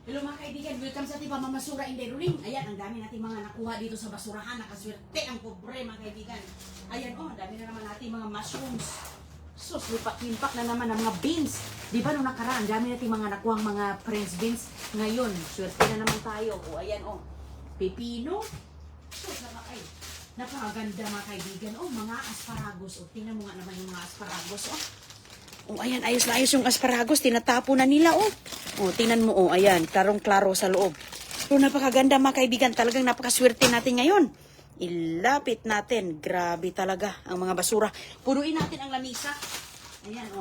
Hello mga kaibigan, welcome sa ating pamamasura in Deruling. Ayan, ang dami nating mga nakuha dito sa basurahan. Nakaswerte ang pobre mga kaibigan. Ayan ang dami na naman nating mga mushrooms. Sus, lipak-limpak na naman ang mga beans. Di ba nung nakaraan, dami nating mga nakuhang mga French beans. Ngayon, swerte na naman tayo. O ayan pepino. Sus, napakaganda mga kaibigan. Mga asparagus. Tingnan mo nga naman yung mga asparagus. Ayan, ayos na ayos yung asparagus. Tinatapo na nila, tingnan mo, ayan, klarong-klaro sa loob. Pero napakaganda mga kaibigan. Talagang napakaswerte natin ngayon. Ilapit natin. Grabe talaga ang mga basura. Punuin natin ang lamisa. Ayan,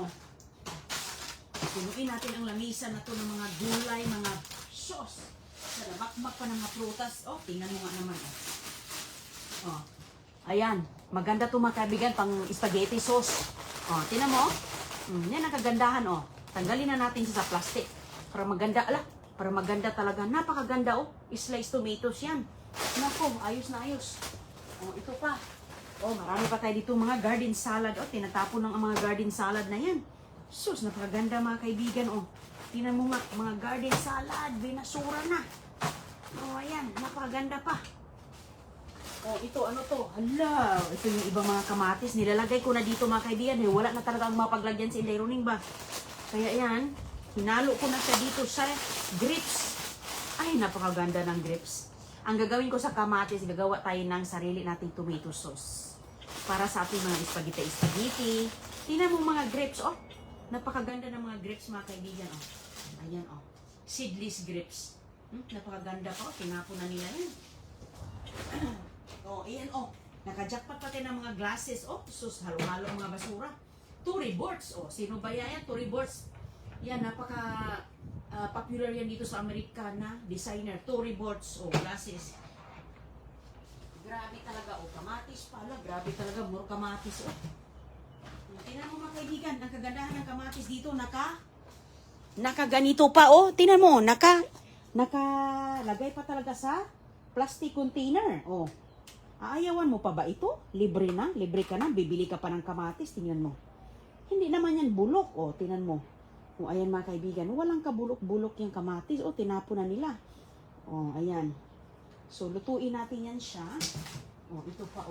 punuin natin ang lamisa na to ng mga gulay, mga sauce. Salabakmak pa ng mga prutas. Tingnan mo nga naman, Ayan, maganda to mga kaibigan, pang spaghetti sauce. Tingnan mo, yan ang kagandahan, Tanggalin na natin siya sa plastic. Para maganda, para maganda talaga. Napakaganda, Sliced tomatoes yan. Nako, ayos na ayos. Ito pa. Marami pa tayo dito mga garden salad. Tinatapon ng mga garden salad na yan. Sus, napakaganda mga kaibigan, Tingnan mo nga, mga garden salad, binasura na. Ayan, napakaganda pa. Ito, ano to? Hala, ito yung ibang mga kamatis. Nilalagay ko na dito mga kaibigan. Wala na talaga ang mapaglagyan sa Inday Runing ba? Kaya yan, hinalo ko na siya dito sa grapes. Ay, napakaganda ng grapes. Ang gagawin ko sa kamatis, gagawa tayo ng sarili nating tomato sauce. Para sa ating mga spaghetti. Tingnan mo mga grapes, Napakaganda ng mga grapes mga kaibigan, Ayan, seedless grapes. Napakaganda pa, tinapon na nila yan. Ayan, naka-jackpot pati ng mga glasses, sus, halo-halo mga basura. Tory boards, sino ba yan? Tory boards. Yan, napaka popular yan dito sa Amerika na designer. Tory boards, glasses. Grabe talaga, kamatis pala. Grabe talaga, more kamatis, Tingnan mo mga kaibigan, ang kagandahan ng kamatis dito, nakaganito pa, tingnan mo, nakalagay pa talaga sa plastic container, Aayawan mo pa ba ito? Libre na, libre ka na, bibili ka pa ng kamatis, tingnan mo. Hindi naman yan bulok, tingnan mo. Ayan mga kaibigan, walang kabulok-bulok yung kamatis, tinapon na nila. Ayan. So, lutuin natin yan siya. Ito pa,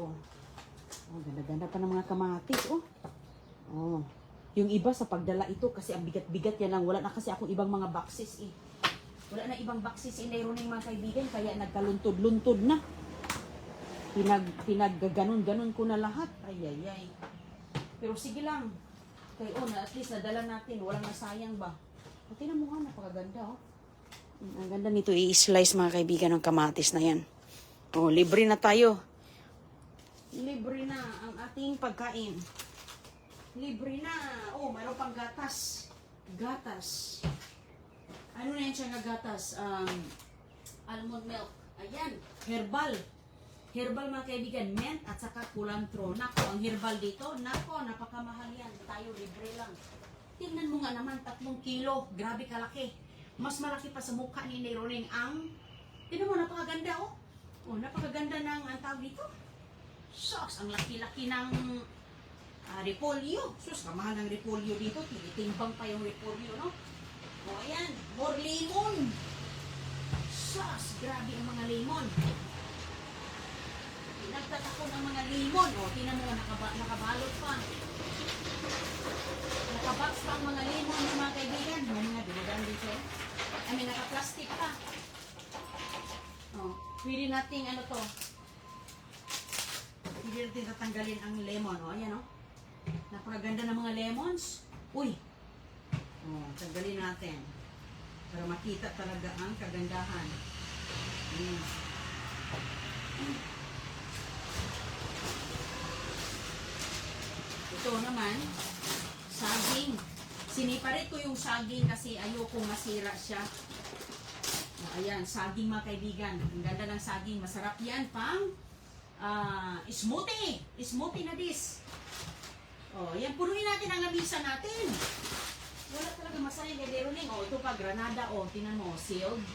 ganda-ganda pa ng mga kamatis, Yung iba sa pagdala ito, kasi ang bigat-bigat yan lang. Wala na kasi akong ibang mga boxes, Wala na ibang boxes in Runing mga kaibigan, kaya nagkaluntod-luntod na. Pinag-ganon-ganon ko na lahat. Ay. Pero sige lang. Kaya at least nadala natin. Walang nasayang ba? Tingnan mo nga, napakaganda, Ang ganda nito, i-slice mga kaibigan ng kamatis na yan. Libre na tayo. Libre na ang ating pagkain. Libre na. Mayroon pang gatas. Gatas. Ano na yan siya na gatas? Almond milk. Ayan. Herbal. Herbal mga kaibigan, mint at saka kulantro. Nako, ang herbal dito, napakamahal yan. Tayo, libre lang. Tingnan mo nga naman, 3 kilo. Grabe kalaki. Mas malaki pa sa mukha ni Neroning tingnan mo, napakaganda, napakaganda ng, ang tawag dito. Sus, ang laki-laki ng repolyo. Sus, kamahal ng repolyo dito. Tinitimbang pa yung repolyo, no? Ayan, more lemon. Sus, grabe ang mga lemon. Nagtatako ng mga limon. Tingnan mo, nakabalot pa. Nakabox pa ang mga limon ng mga kaibigan. May mga dinadan dito. Naka-plastic pa. Pwede nating pwede natin tatanggalin ang lemon. Ayan, napakaganda ng mga lemons. Uy. Tanggalin natin. Para makita talaga ang kagandahan. Ito naman, saging. Siniparit ko yung saging kasi ayokong masira siya. Ayan, saging mga kaibigan. Ang ganda ng saging. Masarap yan pang smoothie. Smoothie na this. Yan, punuin natin ang lamisa natin. Wala talaga masayang Runing. Ito pa, granada. Tingnan mo, sealed.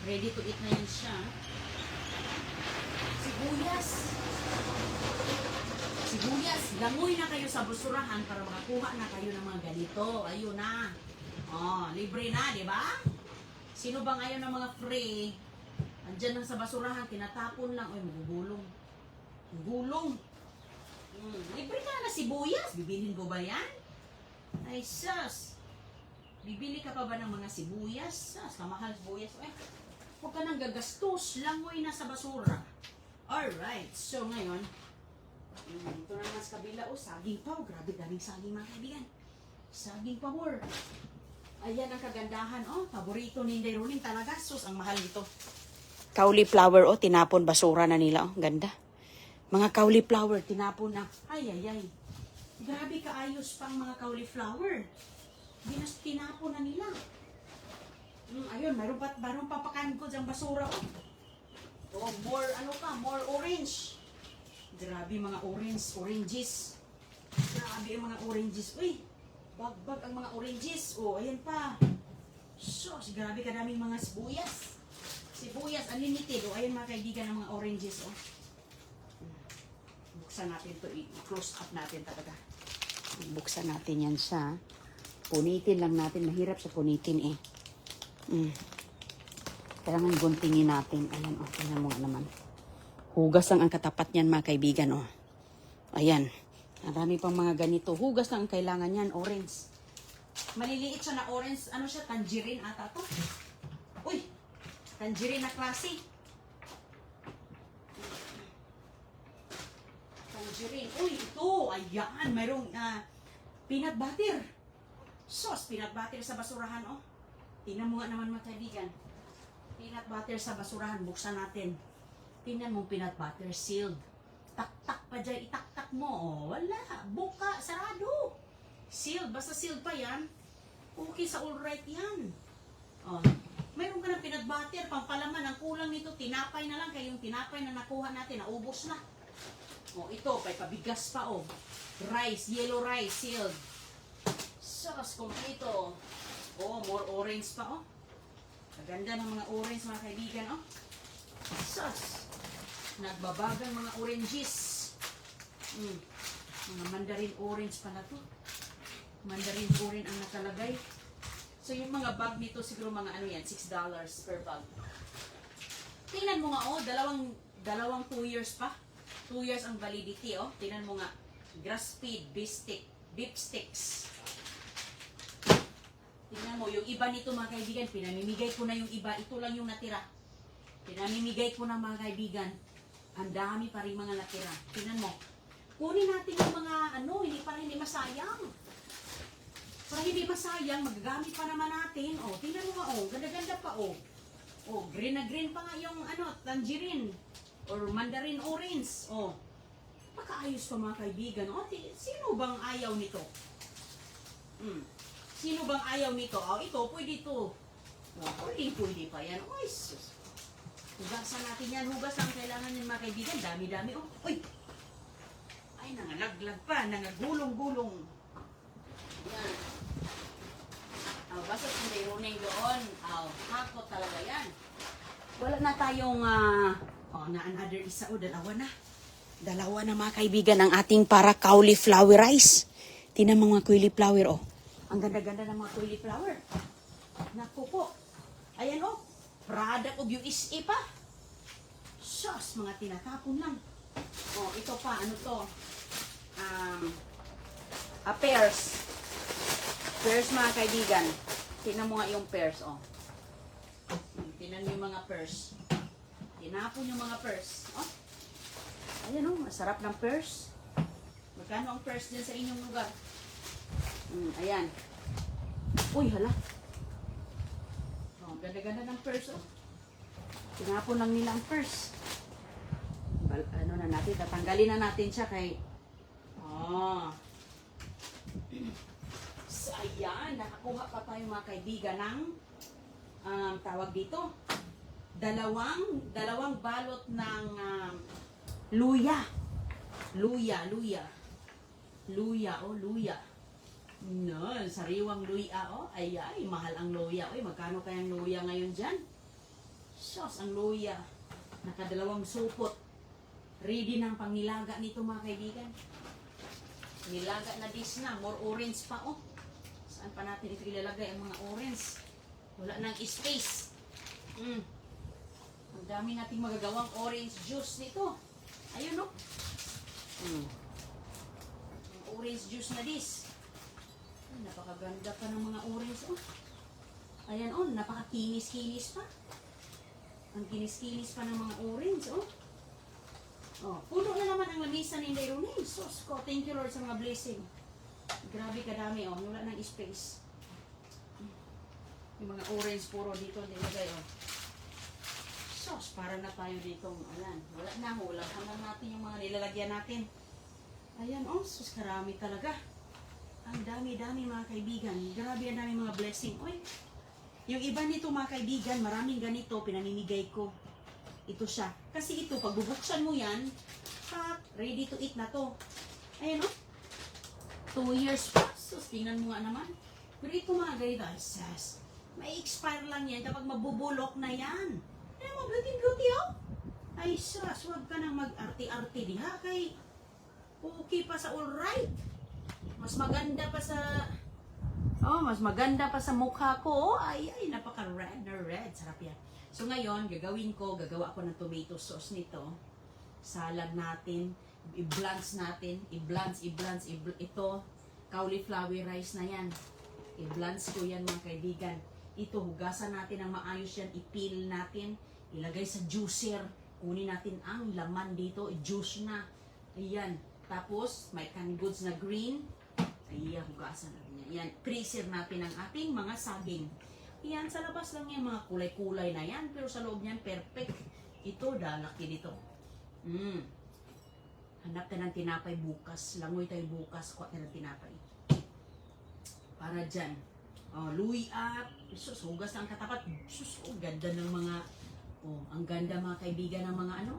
Ready to eat na yan siya. Sibuyas, langoy na kayo sa basurahan para makakuha na kayo ng mga ganito. Ayun na. Libre na, di ba? Sino bang ayaw ng mga free? Andyan lang sa basurahan, tinatapon lang. Uy, magugulong. Gulong. Libre ka na sibuyas. Bibilin ko ba yan? Ay, sus. Bibili ka pa ba ng mga sibuyas? Sus, kamahal sibuyas. Eh, huwag ka nang gagastos. Langoy na sa basura. Alright. So, ngayon, ito na mas kabila. Oh, saging pa. Oh, grabe, daming saging mga kaibigan. Saging pa more. Ayan ang kagandahan. Oh, paborito ni Inday Ronin talaga. Sus, ang mahal nito. Cauliflower, oh, tinapon basura na nila. Oh, ganda. Mga cauliflower, tinapon na. Ay, ay, ay. Grabe kaayos pang mga cauliflower. Tinapon na nila. Ayun, mayroon pa pakan ko diyang basura. Oh. Oh, more orange. Grabe mga oranges. Grabe ang mga oranges. Uy, bagbag ang mga oranges. Oh, ayan pa. Sus, grabe kadaming mga sibuyas. Sibuyas, unlimited. O, ayan mga kaibigan ng mga oranges. O. Buksan natin ito. I-close up natin talaga. Buksan natin yan siya. Punitin lang natin. Mahirap sa punitin eh. Kailangan guntingin natin. Ayan o. Tingnan mo nga naman. Hugas lang ang katapat niyan mga kaibigan o. Ayan. Marami pang mga ganito. Hugas lang ang kailangan niyan. Orange. Maliliit siya na orange. Ano siya? Tangerine ata to. Uy! Tangerine na klase. Tangerine. Uy, ito. Ayan. Mayroong peanut butter. Sauce. Peanut butter sa basurahan, oh. Tingnan mo nga naman mga kaibigan. Peanut butter sa basurahan. Buksan natin. Tingnan mo peanut butter. Sealed. Tak-tak pa dyan. Itak-tak mo. Oh, wala. Buka. Sarado. Sealed. Basta sealed pa yan. Okay sa alright yan. Oh. Mayroon ka ng peanut butter, pampalaman, ang kulang nito, tinapay na lang, kaya yung tinapay na nakuha natin, naubos na. O, ito, may pabigas pa, o. Rice, yellow rice, sealed. Sauce, kompleto. O, more orange pa, o. Maganda ng mga orange, mga kaibigan, o. Sauce. Nagbabagang mga oranges. Mga mandarin orange pala to. Mandarin orange ang nakalagay. So, yung mga bag nito, siguro mga ano yan, $6 per bag. Tingnan mo nga, oh, dalawang 2 years pa. 2 years ang validity, oh. Tingnan mo nga, grass-fed beef sticks. Tingnan mo, yung iba nito mga kaibigan, pinamimigay ko na yung iba. Ito lang yung natira. Pinamimigay ko na mga kaibigan. Ang dami pa rin mga natira. Tingnan mo. Kunin natin yung mga, hindi masayang. Para hindi masayang, magagamit pa naman natin. O, tingnan mo nga, o, ganda-ganda pa, o. O, green na green pa nga yung, tangerine. Or mandarin orange. O, pakaayos pa mga kaibigan. O, sino bang ayaw nito? Sino bang ayaw nito? O, ito, pwede ito. O, pwede pa yan. Uy, sus. Hugasan natin yan. Hugas ang kailangan ng mga kaibigan. Dami-dami, o. Uy! Ay, nangalaglag pa. Nangagulong-gulong. Yan. Basta kung may running doon, hakot talaga yan. Wala na tayong, na another isa, dalawa na. Dalawa na mga kaibigan ang ating para cauliflower rice. Tingnan mo mga cauliflower, oh. Ang ganda-ganda ng mga cauliflower. Naku po. Ayan, oh. Product of USA pa. Sus, mga tinatapon lang. Oh, ito pa, ano to? Pears. Pears mga kaibigan. Tingnan mo nga yung pears, oh. Tingnan mo yung mga pears. Tinapon yung mga pears, oh. Ayan, oh, masarap ng pears. Magkano ang pears dyan sa inyong lugar? Ayan. Uy, hala. Oh, ganda-ganda ng pears, oh. Tinapon lang nila ang pears. Ano na natin, tatanggalin na natin siya kay... Oh. So, ayan, nakakuha pa tayo mga kaibigan ng tawag dito. Dalawang balot ng luya. Luya. No, sariwang luya, oh. Ay, mahal ang luya. Oy, magkano kayang luya ngayon dyan? Sus, ang luya. Nakadalawang supot. Ready ng pangilaga nito mga kaibigan. Nilaga na dish na. More orange pa, oh. Saan pa natin ito ilalagay ang mga orange? Wala nang space. Mm. Ang dami nating magagawang orange juice nito. Ayun, no? Mm. Orange juice na this. Ay, napakaganda pa ng mga orange, oh. Ayan, oh, napakakinis-kinis pa. Ang kinis-kinis pa ng mga orange, oh. Oh, puno na naman ang lamisa ni Inday Ronin. Sus ko, thank you Lord sa mga blessing. Grabe kadami, oh. Wala ng space. Yung mga orange puro dito nilagay, oh. Sus, para na tayo dito. Ayan, wala na, wala lang natin yung mga nilalagyan natin. Ayan, oh, sus, karami talaga. Ang dami-dami mga kaibigan. Grabe ang dami mga blessing. Oy, yung iba nito mga kaibigan, maraming ganito, pinamimigay ko. Ito siya. Kasi ito, pag bubuksan mo yan, hot, ready to eat na to. Ayan, oh. 2 years pa. Sus, tingnan mo nga naman. Pero ito mga ganito, ay sas, may expire lang yan kapag mabubulok na yan. Ayan mo, beauty, oh. Ay sas, huwag ka nang mag-arte-arte diha kay okay pa sa alright. Mas maganda pa sa mukha ko. Ay, napaka-red na red. Sarap yan. So ngayon, gagawa ko ng tomato sauce nito. Salad natin. I-blance natin. Ito, cauliflower rice na yan. I-blance ko yan mga kaibigan. Ito, hugasan natin ng maayos yan. I-peel natin. Ilagay sa juicer. Kunin natin ang laman dito. I-juice na. Ayan. Tapos, may canned goods na green. Ayan, hugasan natin yan. Yan, freezer natin ang ating mga saging. Yan, sa labas lang yan, mga kulay-kulay na yan. Pero sa loob niyan, perfect. Ito, dalaki dito. Hanap tayo ng tinapay bukas. Langoy tayo bukas. Kuha tayo ng tinapay. Para dyan. Luwi up. Sus, hugas na ang katapat. Sus, ganda ng mga... ang ganda mga kaibigan ng mga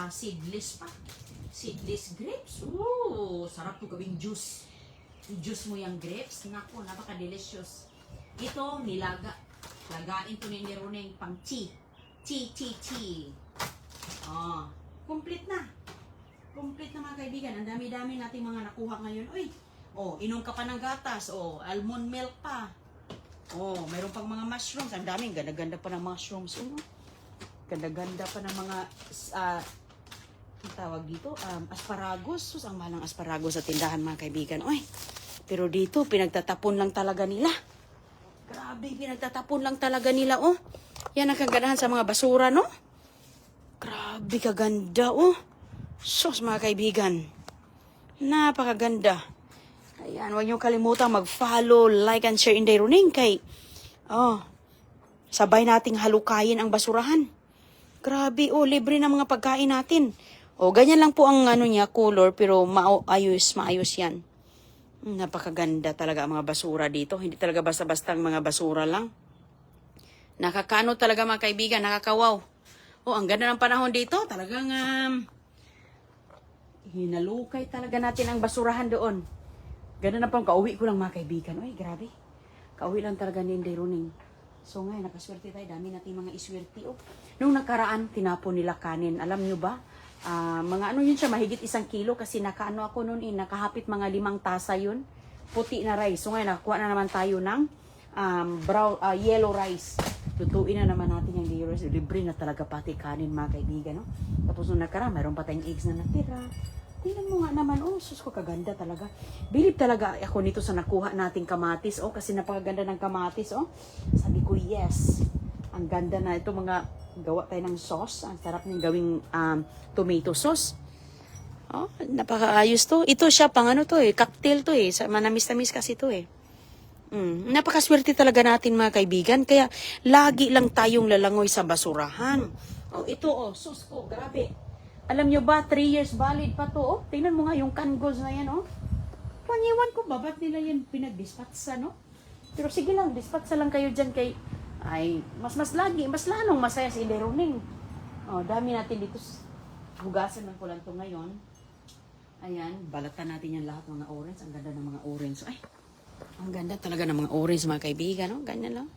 seedless pa. Seedless grapes. Sarap to gawing juice. I-juice mo yung grapes. Naku, napaka-delicious. Ito, nilaga. Lagain to ni Roneng pang tea. Tea. Complete na. Complete na mga kaibigan. Ang dami-dami nating mga nakuha ngayon. Uy, inom ka pa ng gatas. Almond milk pa. Mayroon pang mga mushrooms. Ang daming ganda-ganda pa ng mushrooms. Ganda-ganda pa ng mga ang tawag dito, asparagus. Sus, ang mahal ng asparagus sa tindahan mga kaibigan. Oy, pero dito, pinagtatapon lang talaga nila. Grabe, pinagtatapon lang talaga nila, oh. Yan ang kagandahan sa mga basura, no? Grabe, kaganda, oh. Sus, mga kaibigan. Napakaganda. Ayan, huwag niyo kalimutan mag-follow, like, and share Inday Roning kay, sabay nating halukayin ang basurahan. Grabe, libre na mga pagkain natin. Ganyan lang po ang niya, color, pero maayos yan. Napakaganda talaga ang mga basura dito. Hindi talaga basta-basta ang mga basura lang. Nakakano talaga mga kaibigan, nakakawaw. Ang ganda ng panahon dito. Talagang hinalukay talaga natin ang basurahan doon. Ganda na pang kauwi ko lang mga kaibigan. Uy, grabe. Kauwi lang talaga ni Inday Roning. So ngayon, nakaswerte tayo. Dami natin mga iswerte. Nung nakaraan, tinapon nila kanin. Alam nyo ba? Mga yun siya, mahigit 1 kilo kasi ako noon nakahapit mga 5 tasa yun. Puti na rice. So ngayon, nakakuha na naman tayo ng yellow rice. Tutuin na naman natin yung yellow rice. Libre na talaga pati kanin mga kaibigan. No? Tapos nung nakaraan, mayroon pa tayong eggs na natira. Tingnan mo nga naman, sus ko, kaganda talaga. Bilib talaga ako nito sa nakuha nating kamatis, kasi napakaganda ng kamatis, Sabi ko, yes. Ang ganda na ito, mga gawa tayo ng sauce. Ang sarap ng gawing tomato sauce. Napakaayos to. Ito siya, pang cocktail to Manamis-tamis kasi to Napakaswerte talaga natin mga kaibigan. Kaya, lagi lang tayong lalangoy sa basurahan. Ito, sus ko, grabe. Alam nyo ba, 3 years valid pa to, Tingnan mo nga yung cangos na yan, Panyiwan ko, babat nila yan pinag-dispatsa, Pero sige lang, dispatsa lang kayo dyan kay, mas lalong masaya si Inday Roning. Dami natin dito. Hugasan lang ko lang to ngayon. Ayan, balatan natin yan lahat mga orange. Ang ganda ng mga orange. Ang ganda talaga ng mga orange mga kaibigan, Ganyan lang.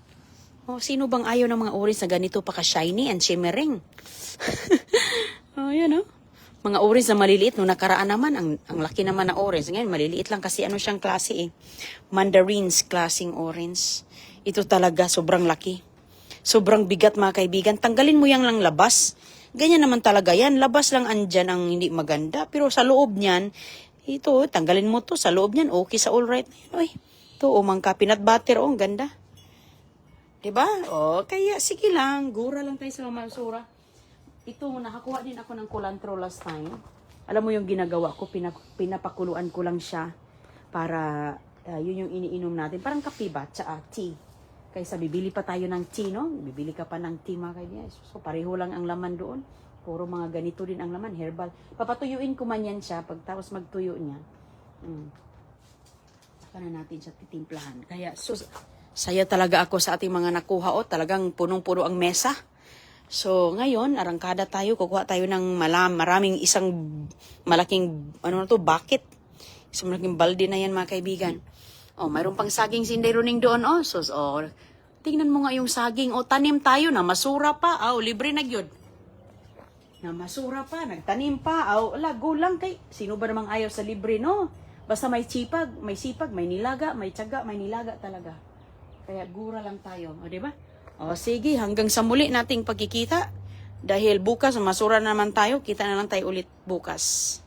Sino bang ayaw ng mga orange na ganito pa ka-shiny and shimmering? Yan Mga orange na maliliit. Nung nakaraan naman, ang laki naman na orange. Ngayon, maliliit lang kasi siyang klase Mandarins klaseng orange. Ito talaga, sobrang laki. Sobrang bigat mga kaibigan. Tanggalin mo yang lang labas. Ganyan naman talaga yan. Labas lang andyan ang hindi maganda. Pero sa loob niyan, ito, tanggalin mo to. Sa loob niyan, okay sa all right na yan. Oy, ito, umangka, peanut butter. Oh, ang ganda. Diba? Oh, kaya sige lang. Gura lang tayo sa masura. Ito, nakakuha din ako ng kulantro last time. Alam mo yung ginagawa ko, pinapakuluan ko lang siya para yun yung iniinom natin. Parang kape ba? Tea. Kaysa bibili pa tayo ng tea, no? Bibili ka pa ng tea, mga kaibigan. So, pareho lang ang laman doon. Puro mga ganito din ang laman, herbal. Papatuyuin ko man yan siya. Pagtapos magtuyo niya, saka na natin siya titimplahan. Kaya, saya talaga ako sa ating mga nakuha. Talagang punong-puno ang mesa. So, ngayon, arangkada tayo. Kukuha tayo ng maraming isang malaking, bucket. Isang malaking balde na yan, mga kaibigan. Mayroon pang saging sinderoning doon, So, tingnan mo nga yung saging. Tanim tayo na masura pa. Libre na gyud. Na masura pa, nagtanim pa. Go lang kay. Sino ba namang ayaw sa libre, no? Basta may sipag, may nilaga, may tiyaga, may nilaga talaga. Kaya gura lang tayo, di ba? Sige, hanggang sa muli nating pagkikita. Dahil bukas, masura naman tayo. Kita na lang tayo ulit bukas.